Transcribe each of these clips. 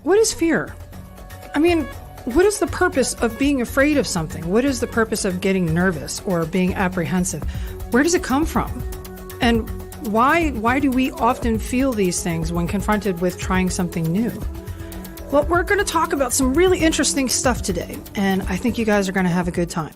What is fear? I mean, what is the purpose of being afraid of something? What is the purpose of getting nervous or being apprehensive? Where does it come from? And why do we often feel these things when confronted with trying something new? Well, we're going to talk about some really interesting stuff today, and I think you guys are going to have a good time.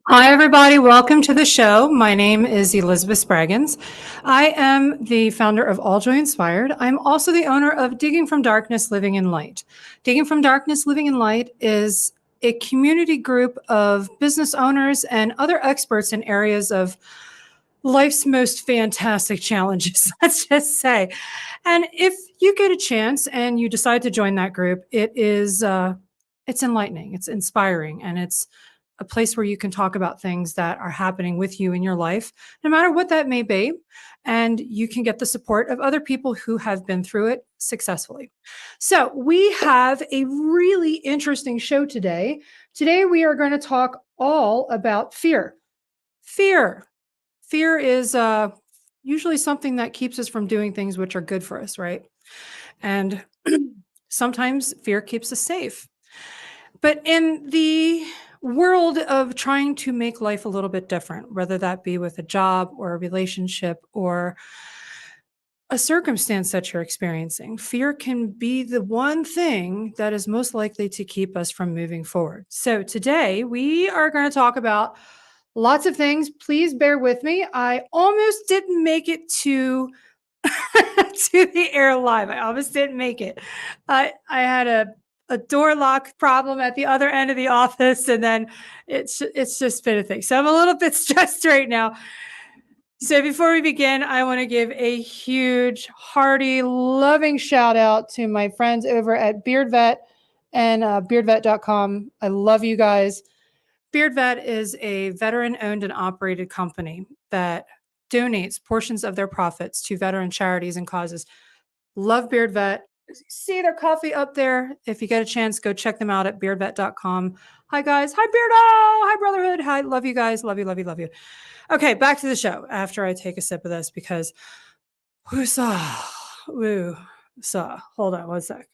Hi, everybody. Welcome to the show. My name is Elizabeth Spraggins. I am the founder of AllJoy Inspired. I'm also the owner of Digging from Darkness, Living in Light. Digging from Darkness, Living in Light is a community group of business owners and other experts in areas of life's most fantastic challenges, let's just say. And if you get a chance and you decide to join that group, it's enlightening, it's inspiring, and it's a place where you can talk about things that are happening with you in your life, no matter what that may be. And you can get the support of other people who have been through it successfully. So we have a really interesting show today. Today, we are going to talk all about fear. Fear is usually something that keeps us from doing things which are good for us, right? And sometimes fear keeps us safe. But in the world of trying to make life a little bit different, whether that be with a job or a relationship or a circumstance that you're experiencing, fear can be the one thing that is most likely to keep us from moving forward. So today we are going to talk about lots of things. Please bear with me. I almost didn't make it to to the air live. I almost didn't make it. I had a door lock problem at the other end of the office, and then it's just been a thing. So I'm a little bit stressed right now. So before we begin, I want to give a huge, hearty, loving shout out to my friends over at BeardVet and beardvet.com. I love you guys. BeardVet is a veteran-owned and operated company that donates portions of their profits to veteran charities and causes. Love BeardVet. See their coffee up there. If you get a chance, go check them out at beardvet.com. Hi, guys. Hi, Beardo. Hi, Brotherhood. Hi. Love you guys. Love you, love you, love you. Okay, back to the show after I take a sip of this because woo-saw. Hold on one sec.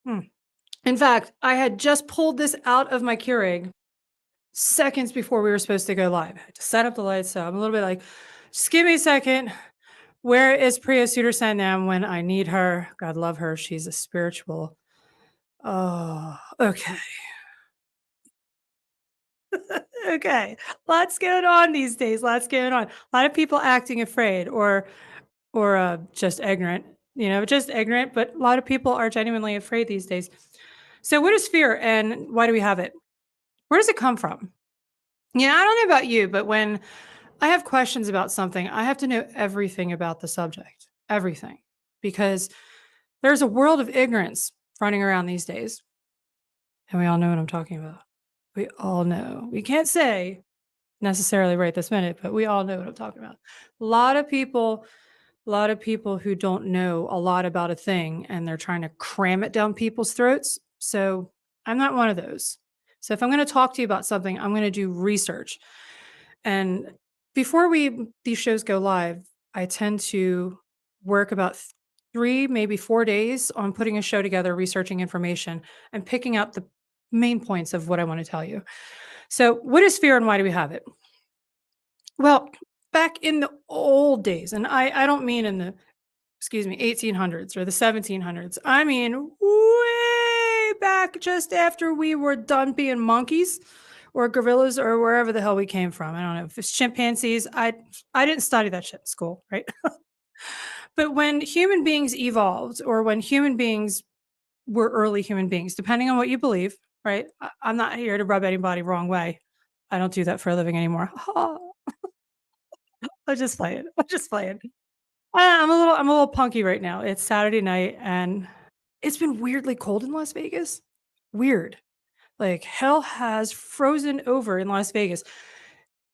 In fact, I had just pulled this out of my Keurig seconds before we were supposed to go live. I had to set up the lights, so I'm a little bit like, just give me a second. Where is Priya Sudarsandam when I need her? God love her. She's a spiritual. Oh, okay. Okay. Lots going on these days. Lots going on. A lot of people acting afraid or just ignorant, just ignorant, but a lot of people are genuinely afraid these days. So what is fear and why do we have it? Where does it come from? I don't know about you, but when I have questions about something, I have to know everything about the subject, everything, because there's a world of ignorance running around these days. And we all know what I'm talking about. We all know. We can't say necessarily right this minute, but we all know what I'm talking about. A lot of people who don't know a lot about a thing and they're trying to cram it down people's throats. So I'm not one of those. So if I'm going to talk to you about something, I'm going to do research. And before these shows go live, I tend to work about 3, maybe 4 days on putting a show together, researching information, and picking out the main points of what I want to tell you. So what is fear and why do we have it? Well, back in the old days, and I don't mean in the, 1800s or the 1700s. I mean way back just after we were done being monkeys or gorillas or wherever the hell we came from. I don't know if it's chimpanzees. I didn't study that shit in school, right? But when human beings evolved or when human beings were early human beings, depending on what you believe, right? I'm not here to rub anybody wrong way. I don't do that for a living anymore. I'm just playing. I'm a little punky right now. It's Saturday night and it's been weirdly cold in Las Vegas. Weird. Like hell has frozen over in Las Vegas.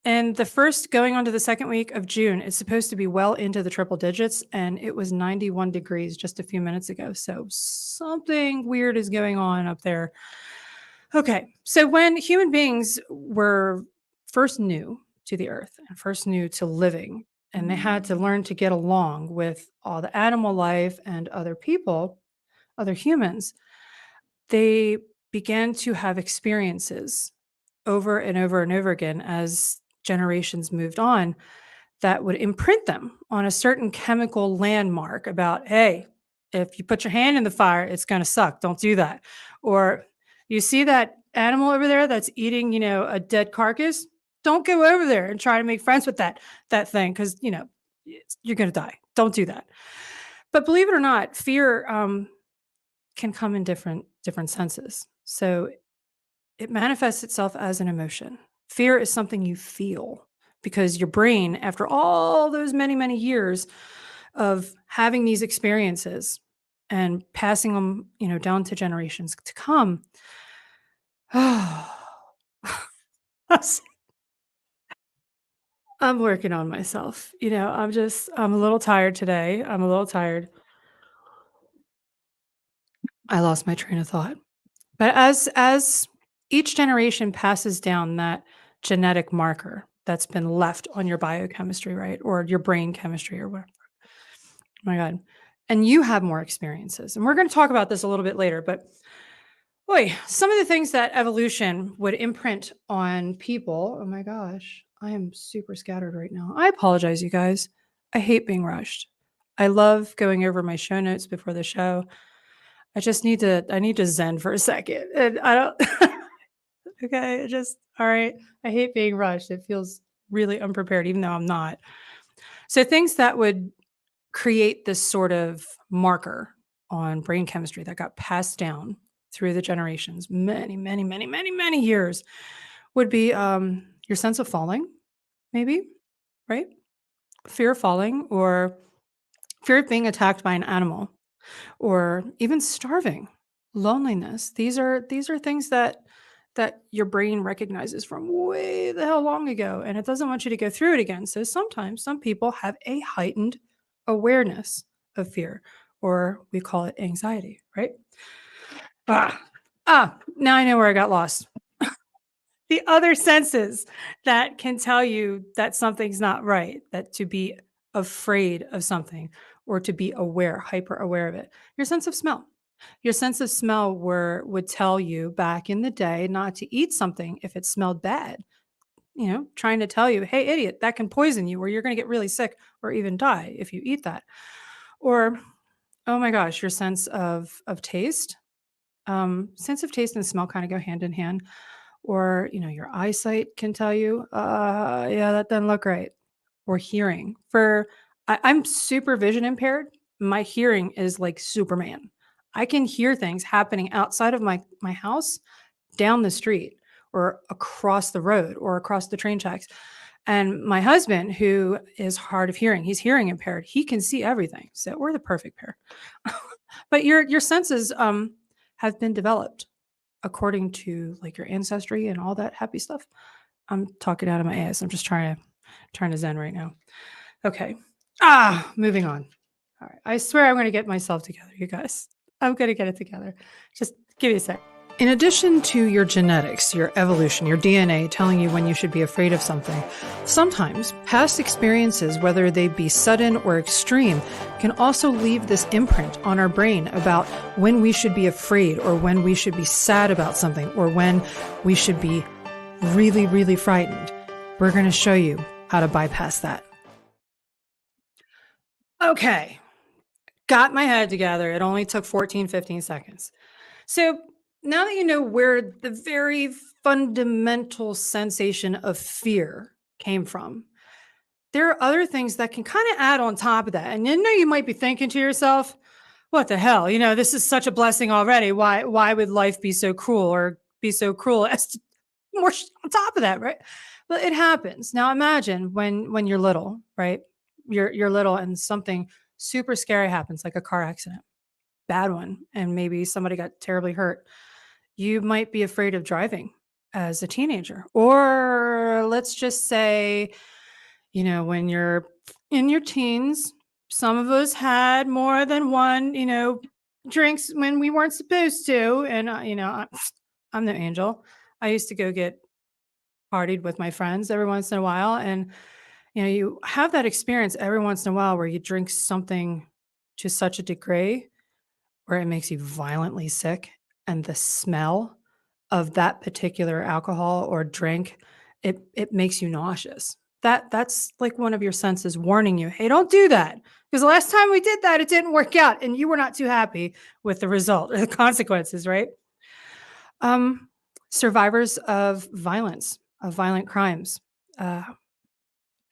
And the first going on to the second week of June, it's supposed to be well into the triple digits and it was 91 degrees just a few minutes ago. So something weird is going on up there. Okay. So when human beings were first new to the earth and first new to living, and they had to learn to get along with all the animal life and other people, other humans, they began to have experiences over and over and over again as generations moved on that would imprint them on a certain chemical landmark about, hey, if you put your hand in the fire, it's going to suck. Don't do that. Or you see that animal over there that's eating, a dead carcass. Don't go over there and try to make friends with that thing because you're going to die. Don't do that. But believe it or not, fear can come in different senses. So it manifests itself as an emotion. Fear is something you feel because your brain, after all those many, many years of having these experiences and passing them, down to generations to come. I'm working on myself. I'm a little tired today. I'm a little tired. I lost my train of thought. But as each generation passes down that genetic marker that's been left on your biochemistry, right? Or your brain chemistry or whatever. Oh my God. And you have more experiences. And we're going to talk about this a little bit later, but boy, some of the things that evolution would imprint on people. Oh my gosh, I am super scattered right now. I apologize, you guys. I hate being rushed. I love going over my show notes before the show. I need to zen for a second. And I don't okay, all right. I hate being rushed. It feels really unprepared, even though I'm not. So things that would create this sort of marker on brain chemistry that got passed down through the generations, many, many, many, many, many years, would be your sense of falling, maybe, right? Fear of falling or fear of being attacked by an animal or even starving, loneliness. These are things that your brain recognizes from way the hell long ago, and it doesn't want you to go through it again. So sometimes some people have a heightened awareness of fear, or we call it anxiety, right? Ah, now I know where I got lost. The other senses that can tell you that something's not right, that to be afraid of something or to be aware, hyper aware of it. Your sense of smell. Your sense of smell would tell you back in the day not to eat something if it smelled bad, trying to tell you, hey, idiot, that can poison you or you're going to get really sick or even die if you eat that. Or, oh my gosh, your sense of taste. Sense of taste and smell kind of go hand in hand. Or, your eyesight can tell you, yeah, that doesn't look right. Or hearing. I'm super vision impaired. My hearing is like Superman. I can hear things happening outside of my house, down the street, or across the road, or across the train tracks. And my husband, who is hard of hearing, he's hearing impaired. He can see everything. So we're the perfect pair. But your senses have been developed according to like your ancestry and all that happy stuff. I'm talking out of my ass. I'm just trying to zen right now. Okay. Moving on. All right. I swear I'm going to get myself together, you guys. I'm going to get it together. Just give me a sec. In addition to your genetics, your evolution, your DNA telling you when you should be afraid of something, sometimes past experiences, whether they be sudden or extreme, can also leave this imprint on our brain about when we should be afraid or when we should be sad about something or when we should be really, really frightened. We're going to show you how to bypass that. Okay. Got my head together. It only took 14, 15 seconds. So now that you know where the very fundamental sensation of fear came from, there are other things that can kind of add on top of that. And you might be thinking to yourself, what the hell? This is such a blessing already. Why would life be so cruel or be so cruel as to more on top of that, right? But it happens. Now imagine when you're little, right? You're little and something super scary happens, like a car accident, bad one, and maybe somebody got terribly hurt. You might be afraid of driving as a teenager. Or let's just say, when you're in your teens, some of us had more than one, drinks when we weren't supposed to. And, I'm no angel. I used to go get partied with my friends every once in a while. And, You have that experience every once in a while where you drink something to such a degree where it makes you violently sick, and the smell of that particular alcohol or drink, it makes you nauseous. That's like one of your senses warning you, "Hey, don't do that, because the last time we did that, it didn't work out, and you were not too happy with the result or the consequences," right? Um, Survivors of violence, of violent crimes. Uh,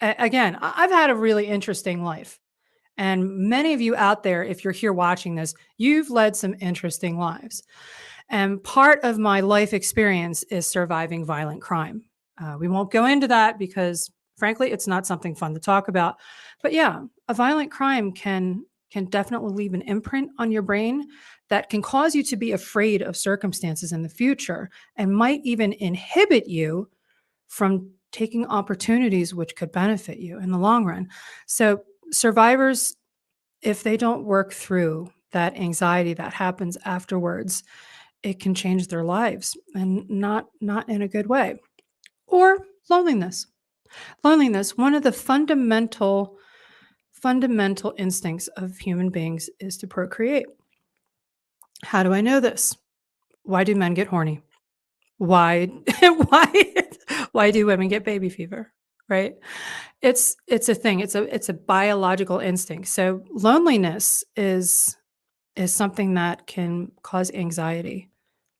again, I've had a really interesting life. And many of you out there, if you're here watching this, you've led some interesting lives. And part of my life experience is surviving violent crime. We won't go into that because, frankly, it's not something fun to talk about. But yeah, a violent crime can definitely leave an imprint on your brain that can cause you to be afraid of circumstances in the future and might even inhibit you from taking opportunities which could benefit you in the long run. So survivors, if they don't work through that anxiety that happens afterwards, it can change their lives, and not in a good way. Or loneliness. Loneliness, one of the fundamental instincts of human beings is to procreate. How do I know this? Why do men get horny? Why why why do women get baby fever, right? It's a thing. It's a biological instinct. So loneliness is something that can cause anxiety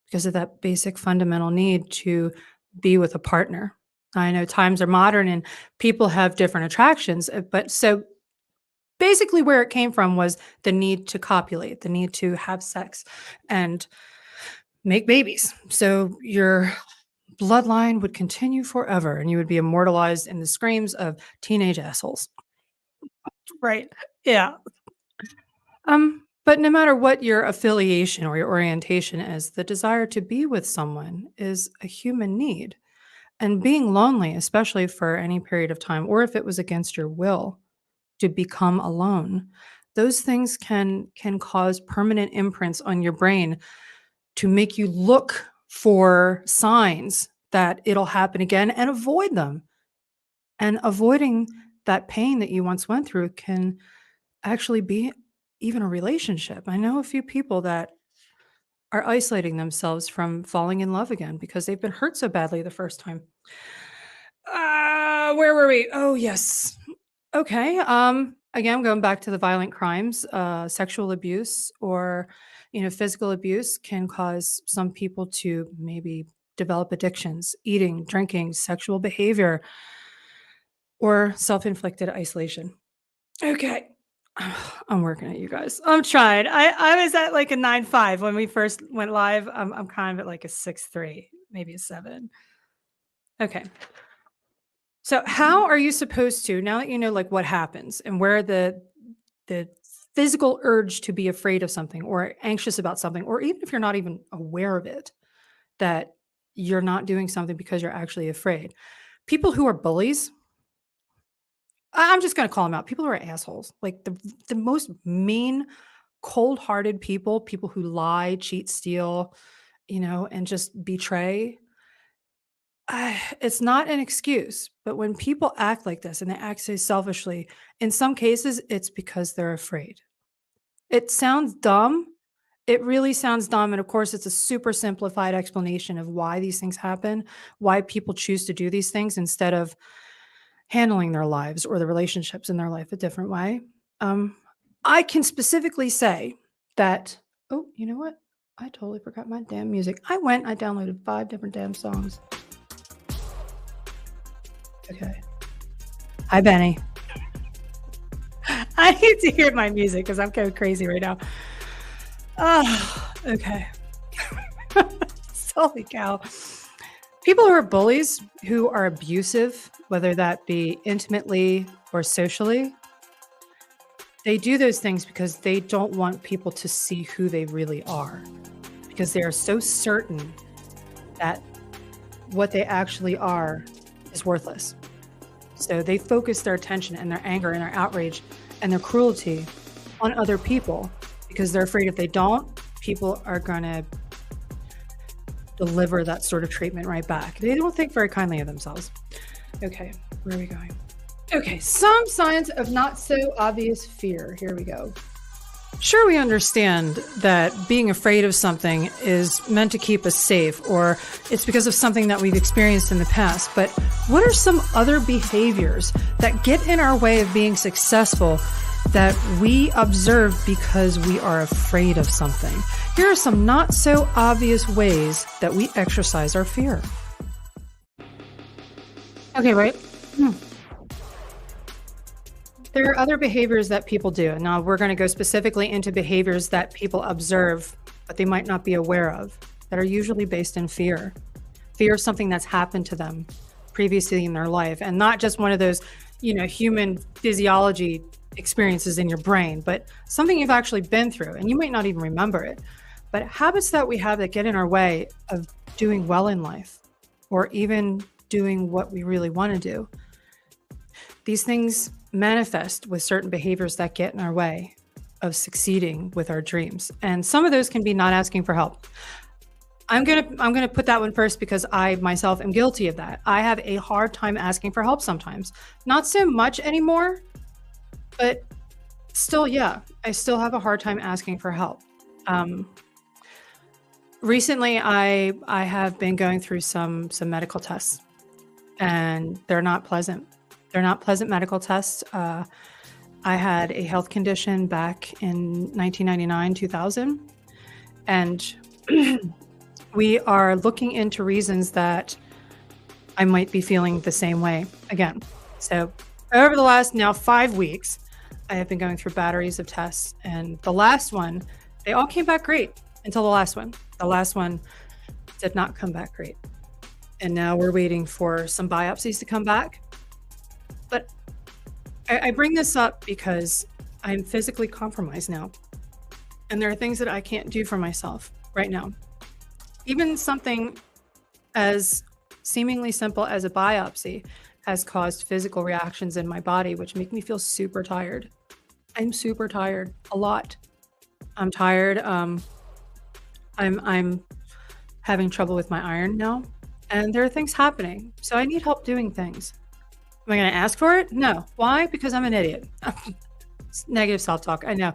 because of that basic fundamental need to be with a partner. I know times are modern and people have different attractions, but so basically where it came from was the need to copulate, the need to have sex and make babies. So your bloodline would continue forever and you would be immortalized in the screams of teenage assholes. Right. Yeah. But no matter what your affiliation or your orientation is, the desire to be with someone is a human need. And being lonely, especially for any period of time, or if it was against your will to become alone, those things can cause permanent imprints on your brain to make you look for signs that it'll happen again and avoid them. And avoiding that pain that you once went through can actually be even a relationship. I know a few people that are isolating themselves from falling in love again because they've been hurt so badly the first time. Where were we? Oh, yes. Okay. Again, going back to the violent crimes, sexual abuse or physical abuse can cause some people to maybe develop addictions, eating, drinking, sexual behavior, or self-inflicted isolation. Okay. I'm working at you guys. I'm trying. I was at like a 9.5 when we first went live. I'm kind of at like a 6.3, maybe a 7. Okay. So how are you supposed to, now that you know like what happens and where the physical urge to be afraid of something or anxious about something, or even if you're not even aware of it, that you're not doing something because you're actually afraid. People who are bullies, I'm just going to call them out. People who are assholes, like the most mean, cold-hearted people, people who lie, cheat, steal, and just betray. It's not an excuse, but when people act like this and they act so selfishly, in some cases, it's because they're afraid. It sounds dumb. It really sounds dumb. And of course, it's a super simplified explanation of why these things happen, why people choose to do these things instead of handling their lives or the relationships in their life a different way. Um, I can specifically say that, oh, you know what? I totally forgot my damn music. I downloaded 5 different damn songs. Okay. Hi, Benny. I need to hear my music because I'm going crazy right now. Oh, okay. Holy cow. People who are bullies, who are abusive, whether that be intimately or socially, they do those things because they don't want people to see who they really are, because they are so certain that what they actually are is worthless. So they focus their attention and their anger and their outrage and their cruelty on other people because they're afraid if they don't, people are going to deliver that sort of treatment right back. They don't think very kindly of themselves. Okay, where are we going? Okay, some signs of not so obvious fear. Here we go. Sure, we understand that being afraid of something is meant to keep us safe, or it's because of something that we've experienced in the past. But what are some other behaviors that get in our way of being successful that we observe because we are afraid of something? Here are some not so obvious ways that we exercise our fear. Okay, right? There are other behaviors that people do. Now, we're going to go specifically into behaviors that people observe, but they might not be aware of, that are usually based in fear. Fear of something that's happened to them previously in their life, and not just one of those, human physiology experiences in your brain, but something you've actually been through, and you might not even remember it. But habits that we have that get in our way of doing well in life, or even doing what we really want to do. These things manifest with certain behaviors that get in our way of succeeding with our dreams. And some of those can be not asking for help. I'm going to put that one first because I myself am guilty of that. I have a hard time asking for help sometimes. Not so much anymore, but still, yeah, I still have a hard time asking for help. Recently, I have been going through some medical tests, and they're not pleasant. They're not pleasant medical tests. I had a health condition back in 1999, 2000, and we are looking into reasons that I might be feeling the same way again. So over the last now 5 weeks, I have been going through batteries of tests, and the last one, they all came back great until the last one. The last one did not come back great. And now we're waiting for some biopsies to come back. But I bring this up because I'm physically compromised now. And there are things that I can't do for myself right now. Even something as seemingly simple as a biopsy has caused physical reactions in my body, which make me feel super tired. I'm super tired, a lot. I'm tired. I'm having trouble with my iron now. And there are things happening. So I need help doing things. Am I going to ask for it? No. Why? Because I'm an idiot. Negative self-talk. I know.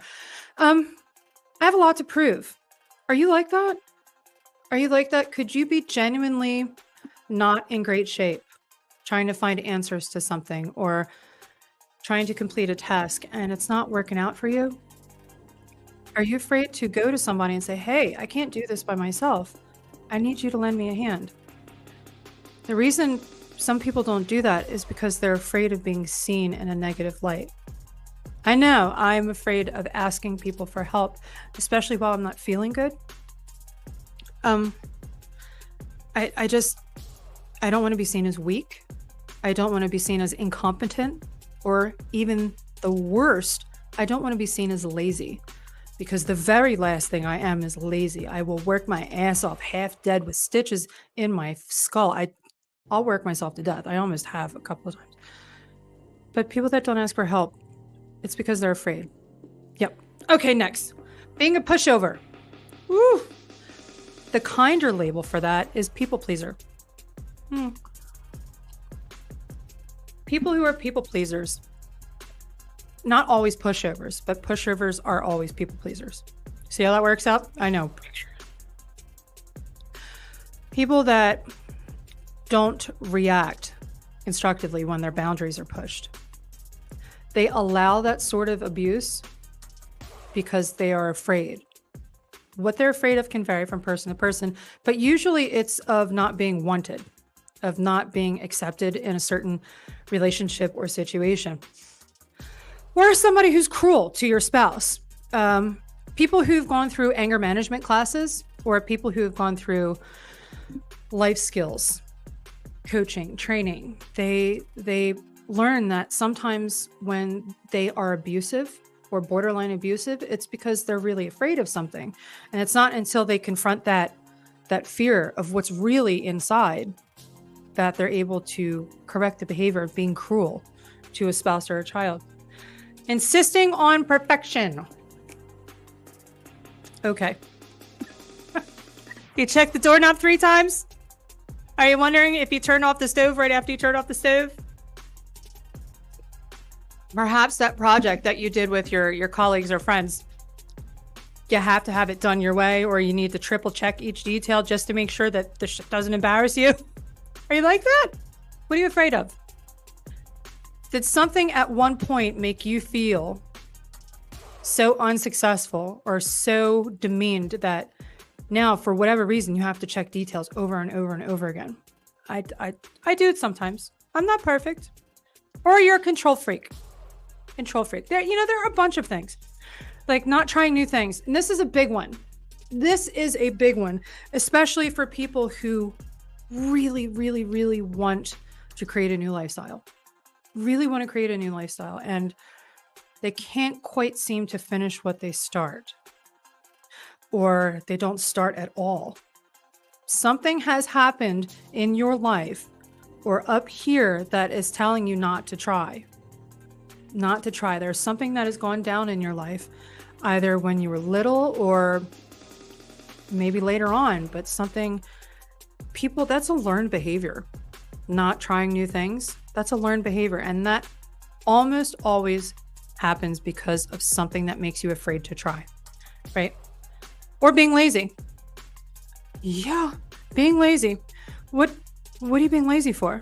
I have a lot to prove. Are you like that? Are you like that? Could you be genuinely not in great shape, trying to find answers to something or trying to complete a task and it's not working out for you? Are you afraid to go to somebody and say, hey, I can't do this by myself. I need you to lend me a hand. The reason some people don't do that is because they're afraid of being seen in a negative light. I know I'm afraid of asking people for help, especially while I'm not feeling good. I don't want to be seen as weak. I don't want to be seen as incompetent, or even the worst, I don't want to be seen as lazy, because the very last thing I am is lazy. I will work my ass off half dead with stitches in my skull. I'll work myself to death. I almost have a couple of times. But people that don't ask for help, it's because they're afraid. Yep. Okay, next. Being a pushover. Woo. The kinder label for that is people pleaser. People who are people pleasers, not always pushovers, but pushovers are always people pleasers. See how that works out? I know. People that don't react constructively when their boundaries are pushed. They allow that sort of abuse because they are afraid. What they're afraid of can vary from person to person, but usually it's of not being wanted, of not being accepted in a certain relationship or situation. Or somebody who's cruel to your spouse. People who've gone through anger management classes, or people who have gone through life skills, coaching, training, they learn that sometimes when they are abusive or borderline abusive, it's because they're really afraid of something. And it's not until they confront that fear of what's really inside that they're able to correct the behavior of being cruel to a spouse or a child. Insisting on perfection. Okay. You check the doorknob 3 times? Are you wondering if you turn off the stove right after you turn off the stove? Perhaps that project that you did with your colleagues or friends, you have to have it done your way, or you need to triple check each detail just to make sure that the shit doesn't embarrass you. Are you like that? What are you afraid of? Did something at one point make you feel so unsuccessful or so demeaned that now, for whatever reason, you have to check details over and over and over again? I do it sometimes. I'm not perfect. Or you're a control freak. Control freak. There are a bunch of things. Like not trying new things. And this is a big one. This is a big one, especially for people who really, really, really want to create a new lifestyle. Really want to create a new lifestyle. And they can't quite seem to finish what they start. Or they don't start at all. Something has happened in your life or up here that is telling you not to try. Not to try. There's something that has gone down in your life, either when you were little or maybe later on, but that's a learned behavior. Not trying new things, that's a learned behavior. And that almost always happens because of something that makes you afraid to try, right? Or being lazy. Yeah, being lazy. What are you being lazy for?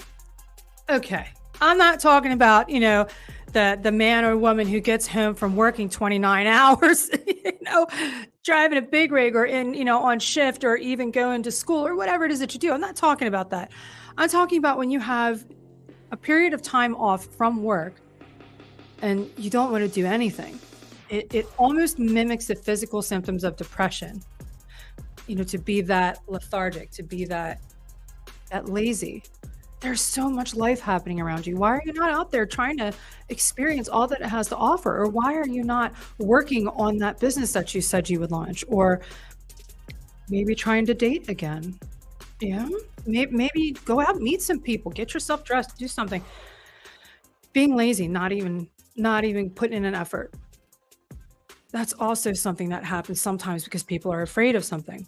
Okay, I'm not talking about, the man or woman who gets home from working 29 hours, driving a big rig or on shift or even going to school or whatever it is that you do. I'm not talking about that. I'm talking about when you have a period of time off from work and you don't want to do anything. It almost mimics the physical symptoms of depression, to be that lethargic, to be that lazy. There's so much life happening around you. Why are you not out there trying to experience all that it has to offer? Or why are you not working on that business that you said you would launch? Or maybe trying to date again? Yeah, maybe go out, meet some people, get yourself dressed, do something. Being lazy, not even putting in an effort. That's also something that happens sometimes because people are afraid of something.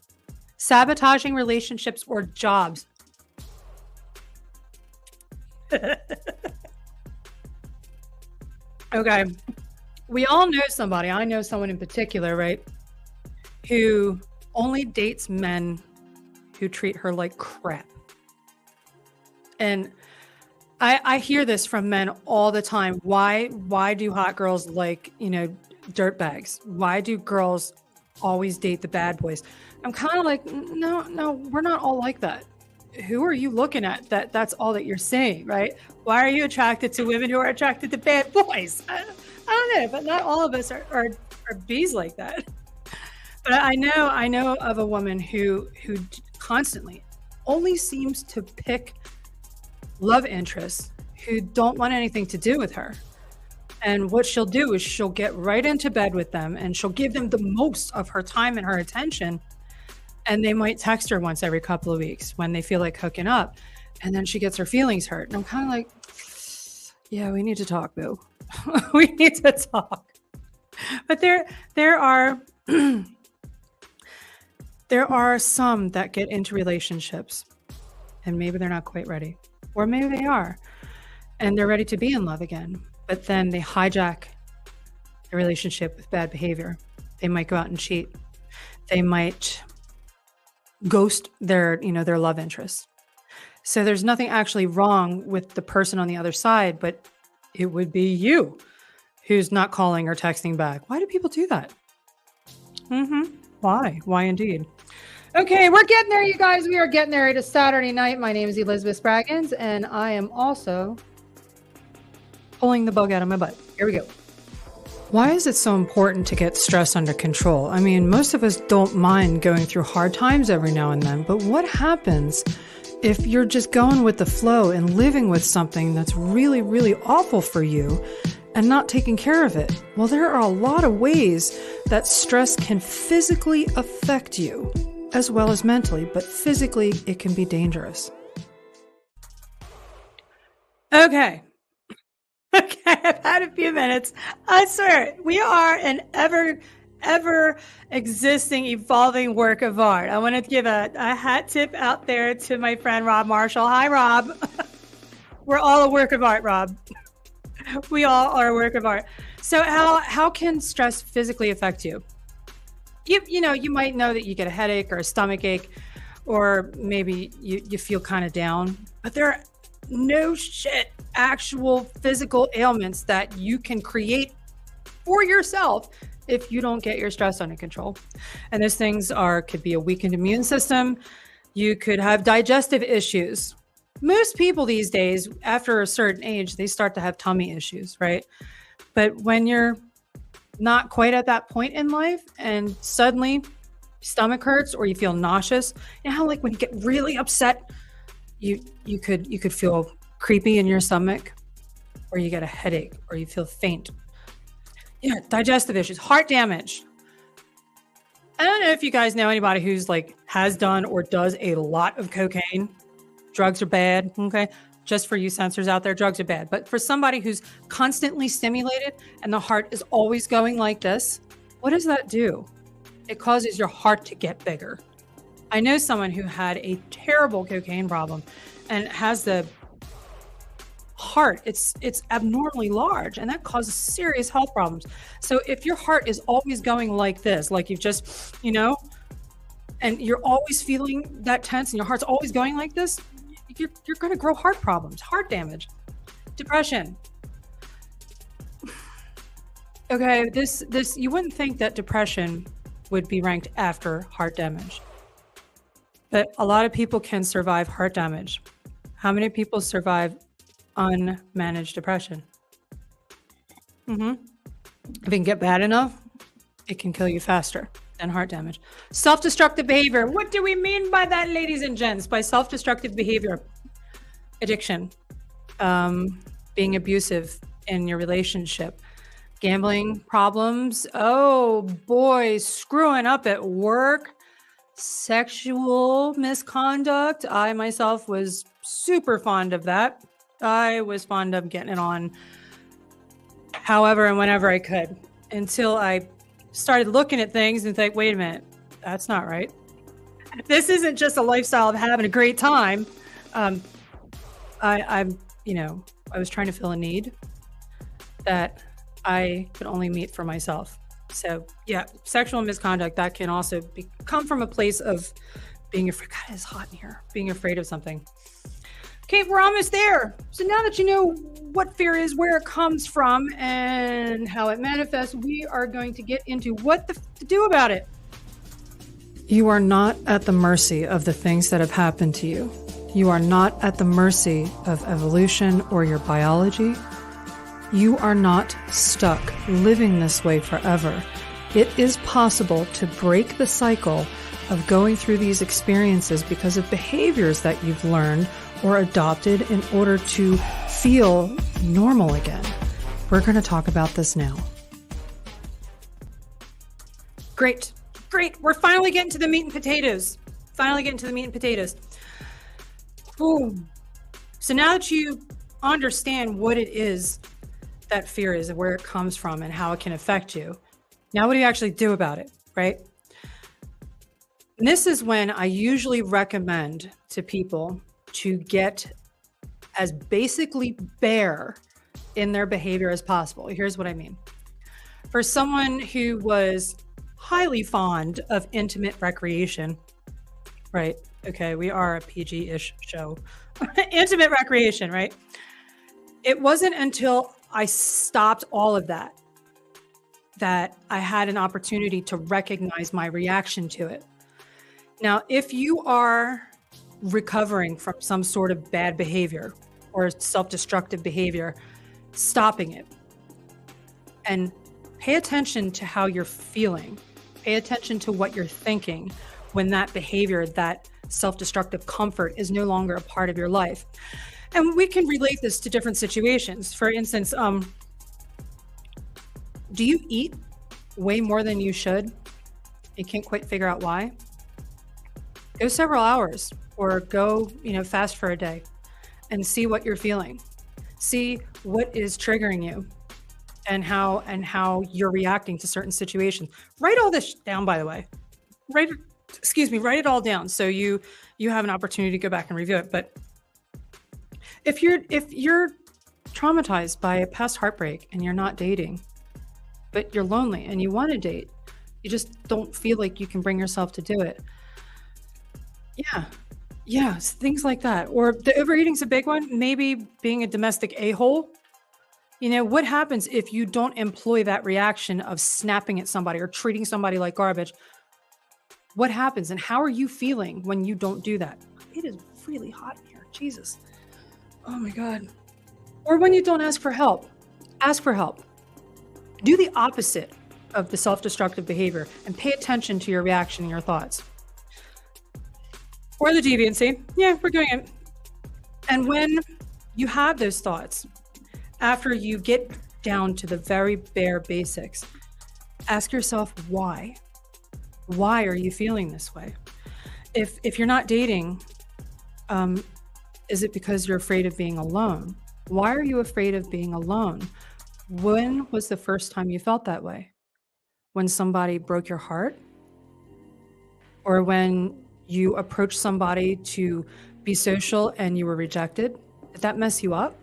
Sabotaging relationships or jobs. Okay. We all know somebody. I know someone in particular, right? Who only dates men who treat her like crap. And I hear this from men all the time. Why do hot girls like, dirt bags? Why do girls always date the bad boys? I'm kind of like, no, we're not all like that. Who are you looking at that's all that you're saying, right? Why are you attracted to women who are attracted to bad boys? I don't know, but not all of us are bees like that. But I know of a woman who constantly only seems to pick love interests who don't want anything to do with her. And what she'll do is she'll get right into bed with them and she'll give them the most of her time and her attention. And they might text her once every couple of weeks when they feel like hooking up. And then she gets her feelings hurt. And I'm kind of like, yeah, we need to talk, boo. We need to talk. But there are there are some that get into relationships and maybe they're not quite ready. Or maybe they are. And they're ready to be in love again. But then they hijack the relationship with bad behavior. They might go out and cheat. They might ghost their love interests. So there's nothing actually wrong with the person on the other side, but it would be you who's not calling or texting back. Why do people do that? Why indeed? Okay, we're getting there, you guys. We are getting there. It is Saturday night. My name is Elizabeth Spraggins, and I am also pulling the bug out of my butt. Here we go. Why is it so important to get stress under control? I mean, most of us don't mind going through hard times every now and then, but what happens if you're just going with the flow and living with something that's really, really awful for you and not taking care of it? Well, there are a lot of ways that stress can physically affect you as well as mentally, but physically it can be dangerous. Okay, I've had a few minutes. I swear, we are an ever existing, evolving work of art. I want to give a hat tip out there to my friend Rob Marshall. Hi, Rob. We're all a work of art, Rob. We all are a work of art. So how can stress physically affect you? You might know that you get a headache or a stomach ache, or maybe you feel kind of down, but there are no shit actual physical ailments that you can create for yourself if you don't get your stress under control. And those things could be a weakened immune system. You could have digestive issues. Most people these days, after a certain age, they start to have tummy issues, right? But when you're not quite at that point in life and suddenly stomach hurts or you feel nauseous, you know how like when you get really upset, you could feel creepy in your stomach, or you get a headache, or you feel faint. Yeah, digestive issues, heart damage. I don't know if you guys know anybody who's like has done or does a lot of cocaine. Drugs are bad, okay? Just for you censors out there, drugs are bad. But for somebody who's constantly stimulated and the heart is always going like this, what does that do? It causes your heart to get bigger. I know someone who had a terrible cocaine problem and has the heart, it's abnormally large, and that causes serious health problems. So if your heart is always going like this, like you've just, and you're always feeling that tense and your heart's always going like this, you're going to grow heart problems, heart damage, depression. Okay, this you wouldn't think that depression would be ranked after heart damage, but a lot of people can survive heart damage. How many people survive unmanaged depression? If it can get bad enough, it can kill you faster than heart damage. Self-destructive behavior. What do we mean by that, ladies and gents? By self-destructive behavior? Addiction, being abusive in your relationship, gambling problems. Oh boy, screwing up at work, sexual misconduct. I myself was super fond of that. I was fond of getting it on however and whenever I could, until I started looking at things and think, wait a minute, that's not right. This isn't just a lifestyle of having a great time. I was trying to fill a need that I could only meet for myself. So yeah, sexual misconduct, that can also come from a place of being afraid. God, it's hot in here. Being afraid of something. Okay, we're almost there. So now that you know what fear is, where it comes from, and how it manifests, we are going to get into what to do about it. You are not at the mercy of the things that have happened to you. You are not at the mercy of evolution or your biology. You are not stuck living this way forever. It is possible to break the cycle of going through these experiences because of behaviors that you've learned or adopted in order to feel normal again. We're going to talk about this now. Great. We're finally getting to the meat and potatoes. Boom. So now that you understand what it is that fear is and where it comes from and how it can affect you, now what do you actually do about it, right? And this is when I usually recommend to people to get as basically bare in their behavior as possible. Here's what I mean. For someone who was highly fond of intimate recreation, right? Okay, we are a PG-ish show. Intimate recreation, right? It wasn't until I stopped all of that I had an opportunity to recognize my reaction to it. Now, if you are recovering from some sort of bad behavior or self-destructive behavior, stopping it and pay attention to how you're feeling. Pay attention to what you're thinking when that behavior, that self-destructive comfort is no longer a part of your life. And we can relate this to different situations. For instance, do you eat way more than you should? You can't quite figure out why? Go several hours or go, fast for a day and see what you're feeling. See what is triggering you and how you're reacting to certain situations. Write all this down, by the way. Write it all down so you have an opportunity to go back and review it. But if you're traumatized by a past heartbreak and you're not dating, but you're lonely and you want to date. You just don't feel like you can bring yourself to do it. Yeah. Yeah. Things like that. Or the overeating's a big one. Maybe being a domestic a-hole. What happens if you don't employ that reaction of snapping at somebody or treating somebody like garbage? What happens and how are you feeling when you don't do that? It is really hot in here. Jesus. Oh my God. Or when you don't ask for help. Ask for help. Do the opposite of the self-destructive behavior and pay attention to your reaction and your thoughts. Or the deviancy. Yeah, we're doing it. And when you have those thoughts, after you get down to the very bare basics, ask yourself why. Why are you feeling this way? If you're not dating, is it because you're afraid of being alone? Why are you afraid of being alone? When was the first time you felt that way? When somebody broke your heart? Or when you approached somebody to be social and you were rejected? Did that mess you up?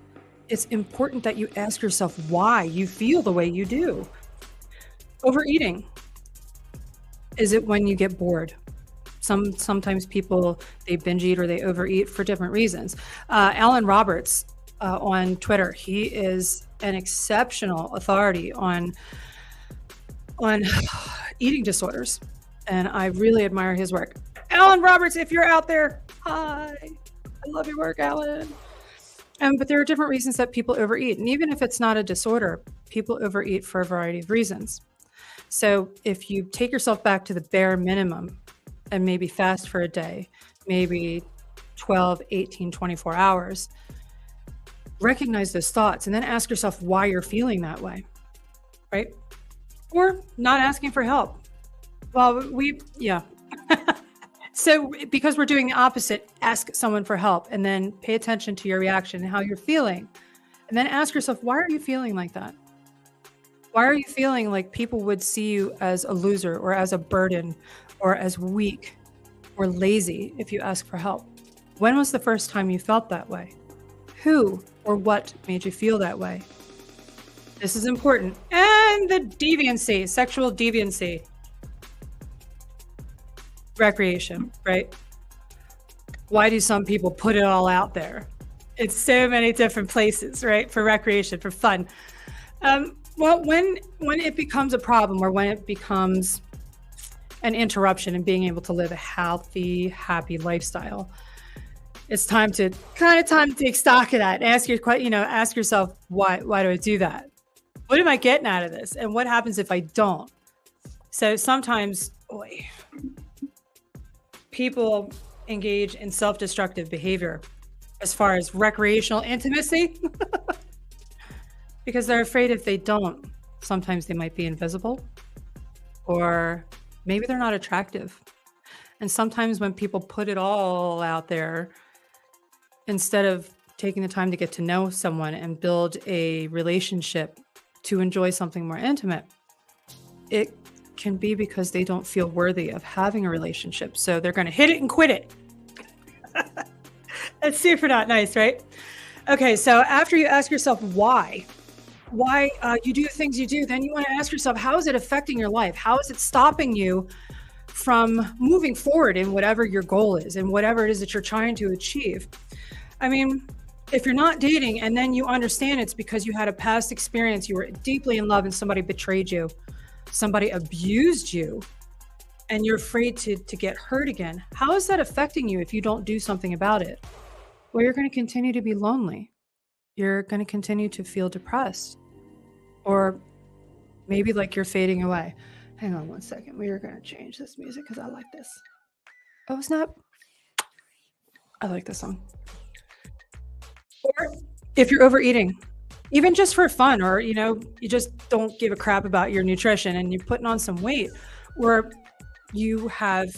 It's important that you ask yourself why you feel the way you do. Overeating. Is it when you get bored? Sometimes people, they binge eat or they overeat for different reasons. Alan Roberts on Twitter, he is an exceptional authority on eating disorders, and I really admire his work. Alan Roberts, if you're out there, hi, I love your work, Alan. But there are different reasons that people overeat, and even if it's not a disorder, people overeat for a variety of reasons. So if you take yourself back to the bare minimum and maybe fast for a day, maybe 12, 18, 24 hours, recognize those thoughts and then ask yourself why you're feeling that way, right? Or not asking for help. Well, yeah. So because we're doing the opposite, ask someone for help and then pay attention to your reaction and how you're feeling. And then ask yourself, why are you feeling like that? Why are you feeling like people would see you as a loser or as a burden or as weak or lazy if you ask for help? When was the first time you felt that way? Who or what made you feel that way? This is important. And the deviancy, sexual deviancy. Recreation, right? Why do some people put it all out there? It's so many different places, right? For recreation, for fun. Well, when it becomes a problem or when it becomes an interruption in being able to live a healthy, happy lifestyle, it's time to take stock of that and ask yourself, why do I do that? What am I getting out of this? And what happens if I don't? So sometimes, people engage in self-destructive behavior as far as recreational intimacy because they're afraid if they don't, sometimes they might be invisible or maybe they're not attractive. And sometimes when people put it all out there, instead of taking the time to get to know someone and build a relationship to enjoy something more intimate, it can be because they don't feel worthy of having a relationship. So they're going to hit it and quit it. That's super not nice, right? Okay, so after you ask yourself why you do the things you do, then you want to ask yourself, how is it affecting your life? How is it stopping you from moving forward in whatever your goal is and whatever it is that you're trying to achieve? I mean, if you're not dating and then you understand it's because you had a past experience, you were deeply in love and somebody betrayed you, somebody abused you, and you're afraid to get hurt again, how is that affecting you if you don't do something about it? Well, you're going to continue to be lonely. You're going to continue to feel depressed. Or maybe like you're fading away. Hang on one second. We are going to change this music because I like this. Oh, snap. I like this song. Or if you're overeating, even just for fun, or, you just don't give a crap about your nutrition and you're putting on some weight, or you have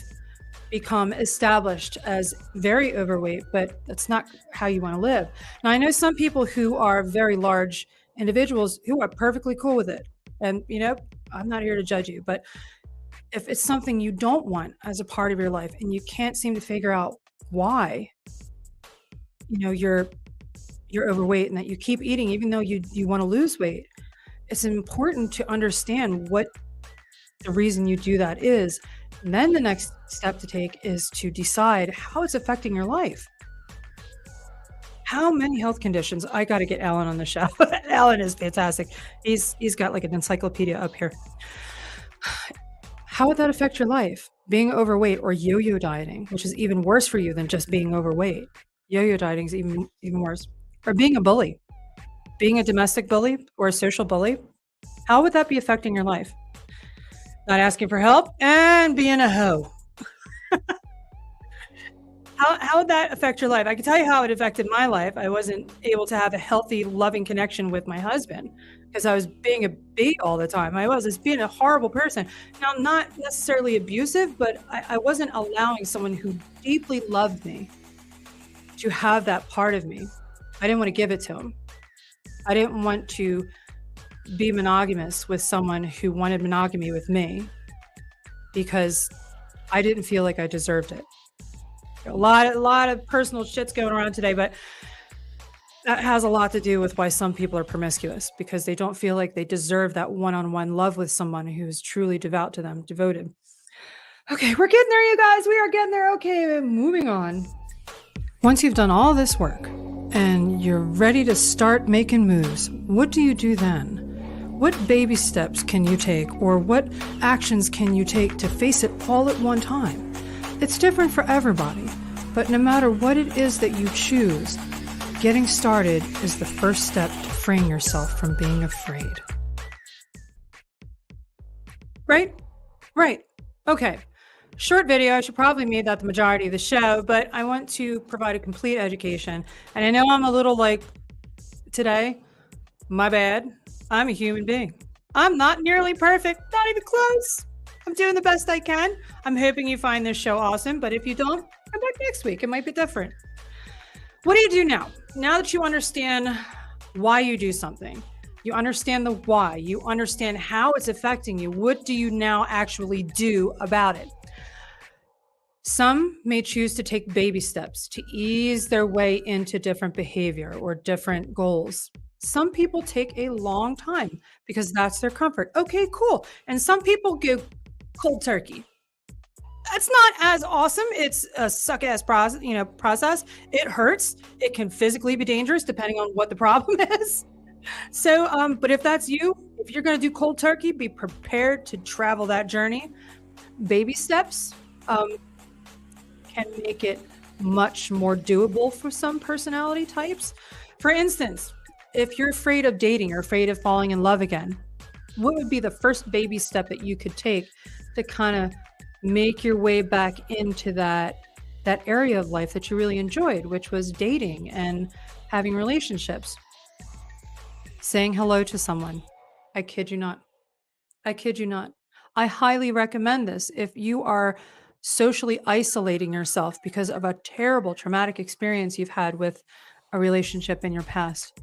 become established as very overweight, but that's not how you want to live. Now, I know some people who are very large individuals who are perfectly cool with it. And, I'm not here to judge you, but if it's something you don't want as a part of your life and you can't seem to figure out why, you're you're overweight and that you keep eating even though you want to lose weight, it's important to understand what the reason you do that is. And then the next step to take is to decide how it's affecting your life. How many health conditions? I got to get Alan on the show. Alan is fantastic. He's got like an encyclopedia up here. How would that affect your life? Being overweight or yo-yo dieting, which is even worse for you than just being overweight. Yo-yo dieting is even worse. Or being a bully, being a domestic bully or a social bully. How would that be affecting your life? Not asking for help and being a hoe. How would that affect your life? I can tell you how it affected my life. I wasn't able to have a healthy, loving connection with my husband because I was being a bait all the time. I was being a horrible person. Now, not necessarily abusive, but I wasn't allowing someone who deeply loved me to have that part of me. I didn't want to give it to him. I didn't want to be monogamous with someone who wanted monogamy with me because I didn't feel like I deserved it. A lot of personal shit's going around today, but that has a lot to do with why some people are promiscuous, because they don't feel like they deserve that one-on-one love with someone who is truly devout to them, devoted. Okay, we're getting there, you guys. We are getting there. Okay, moving on. Once you've done all this work and you're ready to start making moves, what do you do then? What baby steps can you take, or what actions can you take to face it all at one time? It's different for everybody, but no matter what it is that you choose, getting started is the first step to freeing yourself from being afraid. Right? Right. Okay. Short video. I should probably make that the majority of the show, but I want to provide a complete education. And I know I'm a little like today, my bad. I'm a human being. I'm not nearly perfect, not even close. I'm doing the best I can. I'm hoping you find this show awesome, but if you don't, come back next week. It might be different. What do you do now? Now that you understand why you do something, you understand the why, you understand how it's affecting you, what do you now actually do about it? Some may choose to take baby steps to ease their way into different behavior or different goals. Some people take a long time because that's their comfort. Okay, cool. And some people go cold turkey. That's not as awesome. It's a suck-ass process. It hurts. It can physically be dangerous depending on what the problem is. So, but if that's you, if you're going to do cold turkey, be prepared to travel that journey. Baby steps can make it much more doable for some personality types. For instance, if you're afraid of dating or afraid of falling in love again, what would be the first baby step that you could take to kind of make your way back into that area of life that you really enjoyed, which was dating and having relationships? Saying hello to someone. I kid you not. I kid you not. I highly recommend this if you are socially isolating yourself because of a terrible traumatic experience you've had with a relationship in your past.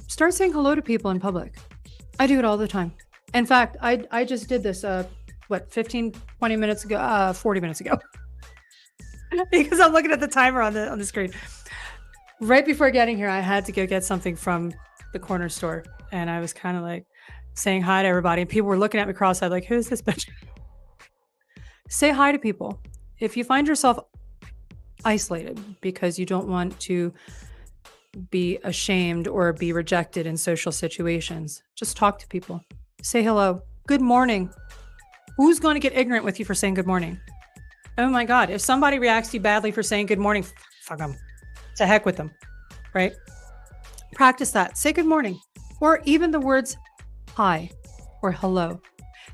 Start saying hello to people in public. I do it all the time. In fact, I just did this 15, 20 minutes ago, 40 minutes ago. Because I'm looking at the timer on the screen. Right before getting here, I had to go get something from the corner store, and I was kind of like saying hi to everybody, and people were looking at me cross-eyed like, who's this bitch? Say hi to people. If you find yourself isolated because you don't want to be ashamed or be rejected in social situations, just talk to people. Say hello. Good morning. Who's going to get ignorant with you for saying good morning? Oh my God. If somebody reacts to you badly for saying good morning, fuck them. To heck with them, right? Practice that. Say good morning. Or even the words hi or hello.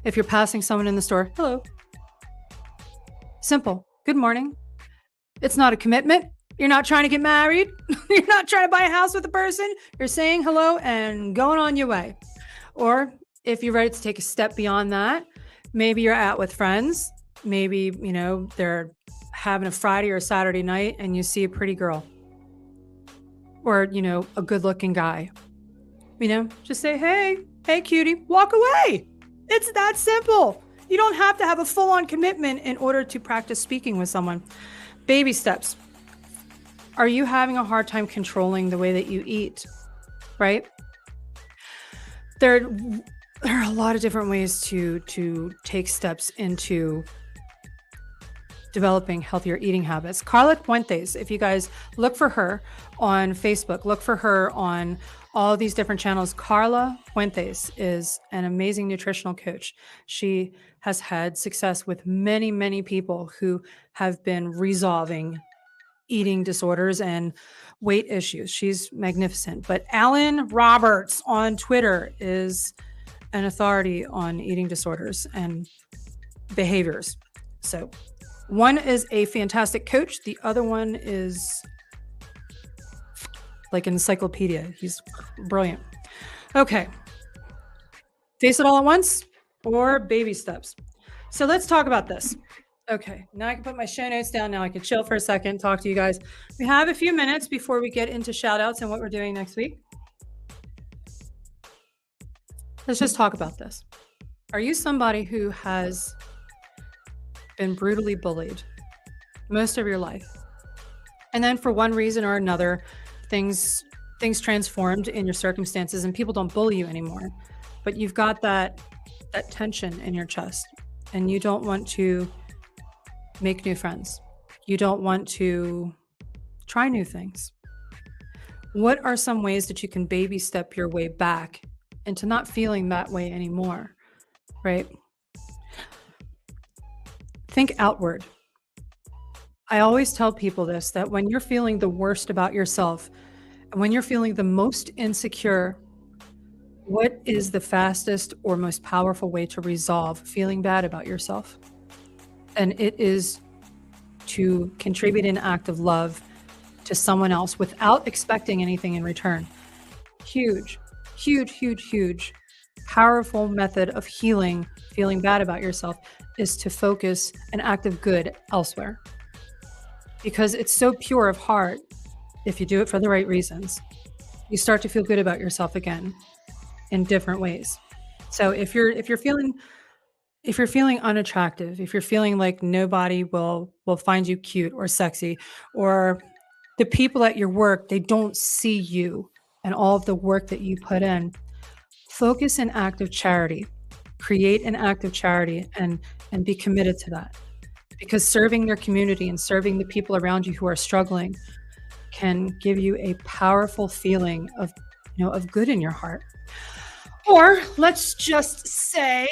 If you're passing someone in the store, hello. Simple. Good morning. It's not a commitment. You're not trying to get married. You're not trying to buy a house with a person. You're saying hello and going on your way. Or if you're ready to take a step beyond that, maybe you're out with friends. Maybe, they're having a Friday or a Saturday night and you see a pretty girl or, a good looking guy, just say, hey, cutie, walk away. It's that simple. You don't have to have a full-on commitment in order to practice speaking with someone. Baby steps. Are you having a hard time controlling the way that you eat, right? There are a lot of different ways to take steps into developing healthier eating habits. Carla Puentes, if you guys look for her on Facebook, look for her on all these different channels. Carla Puentes is an amazing nutritional coach. She has had success with many, many people who have been resolving eating disorders and weight issues. She's magnificent. But Alan Roberts on Twitter is an authority on eating disorders and behaviors. So one is a fantastic coach. The other one is like an encyclopedia. He's brilliant. Okay. Face it all at once or baby steps. So let's talk about this. Okay. Now I can put my show notes down. Now I can chill for a second, talk to you guys. We have a few minutes before we get into shout outs and what we're doing next week. Let's just talk about this. Are you somebody who has been brutally bullied most of your life? And then for one reason or another, things transformed in your circumstances and people don't bully you anymore. But you've got that tension in your chest and you don't want to make new friends. You don't want to try new things. What are some ways that you can baby step your way back into not feeling that way anymore, right? Think outward. I always tell people this, that when you're feeling the worst about yourself, and when you're feeling the most insecure, what is the fastest or most powerful way to resolve feeling bad about yourself? And it is to contribute an act of love to someone else without expecting anything in return. Huge, huge, huge, huge, powerful method of healing feeling bad about yourself is to focus an act of good elsewhere. Because it's so pure of heart, if you do it for the right reasons, you start to feel good about yourself again in different ways. So if you're feeling unattractive, if you're feeling like nobody will find you cute or sexy, or the people at your work, they don't see you and all of the work that you put in, focus an act of charity, create an act of charity and be committed to that. Because serving your community and serving the people around you who are struggling can give you a powerful feeling of good in your heart. Or let's just say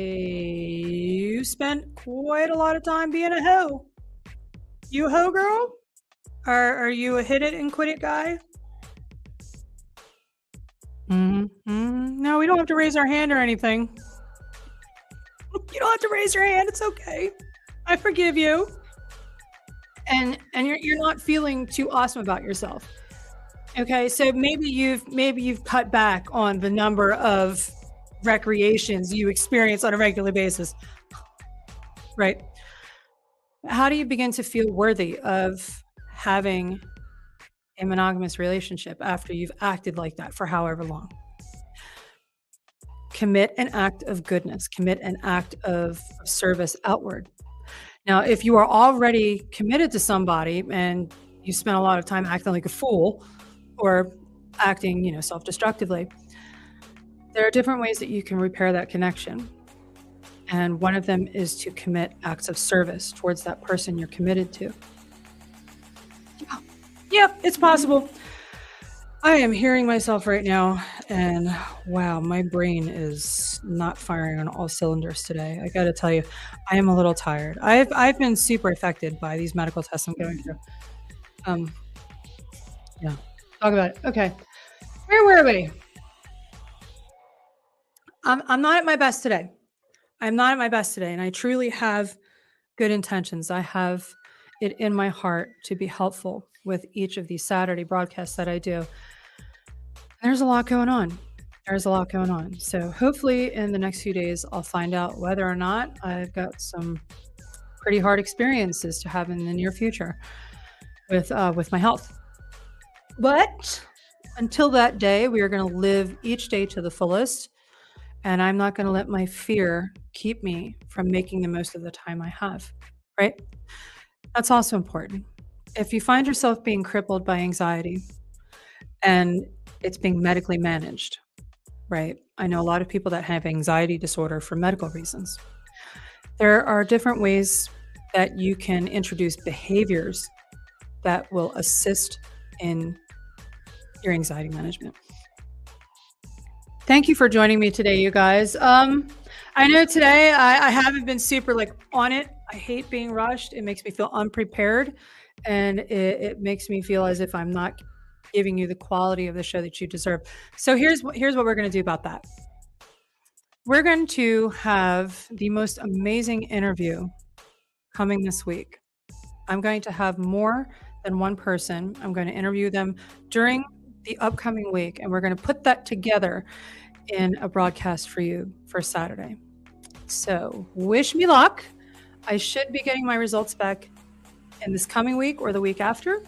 you spent quite a lot of time being a hoe. You a hoe girl? Are you a hit it and quit it guy? No, we don't have to raise our hand or anything. You don't have to raise your hand. It's okay. I forgive you. And you're not feeling too awesome about yourself. Okay, so maybe you've cut back on the number of recreations you experience on a regular basis. Right? How do you begin to feel worthy of having a monogamous relationship after you've acted like that for however long? Commit an act of goodness, commit an act of service outward. Now, if you are already committed to somebody and you spent a lot of time acting like a fool or acting, self-destructively, there are different ways that you can repair that connection. And one of them is to commit acts of service towards that person you're committed to. Yeah, it's possible. I am hearing myself right now, and wow, my brain is not firing on all cylinders today. I got to tell you, I am a little tired. I've been super affected by these medical tests I'm going through. Yeah, talk about it. Okay, where were we? I'm not at my best today. I'm not at my best today, and I truly have good intentions. I have it in my heart to be helpful with each of these Saturday broadcasts that I do. There's a lot going on. So hopefully in the next few days, I'll find out whether or not I've got some pretty hard experiences to have in the near future with my health. But until that day, we are going to live each day to the fullest. And I'm not going to let my fear keep me from making the most of the time I have, right? That's also important. If you find yourself being crippled by anxiety and it's being medically managed, right? I know a lot of people that have anxiety disorder for medical reasons. There are different ways that you can introduce behaviors that will assist in your anxiety management. Thank you for joining me today, you guys. I know today I haven't been super like on it. I hate being rushed. It makes me feel unprepared, and it makes me feel as if I'm not giving you the quality of the show that you deserve. So here's what we're going to do about that. We're going to have the most amazing interview coming this week. I'm going to have more than one person. I'm going to interview them during the upcoming week, and we're going to put that together in a broadcast for you for Saturday. So wish me luck. I should be getting my results back in this coming week or the week after.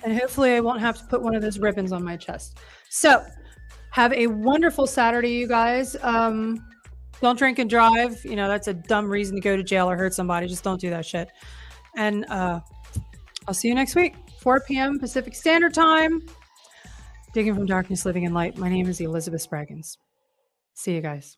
And hopefully I won't have to put one of those ribbons on my chest. So have a wonderful Saturday, you guys. Don't drink and drive. You know, that's a dumb reason to go to jail or hurt somebody. Just don't do that shit. And I'll see you next week, 4 p.m. Pacific Standard Time. Digging from Darkness, Living in Light. My name is Elizabeth Spraggins. See you guys.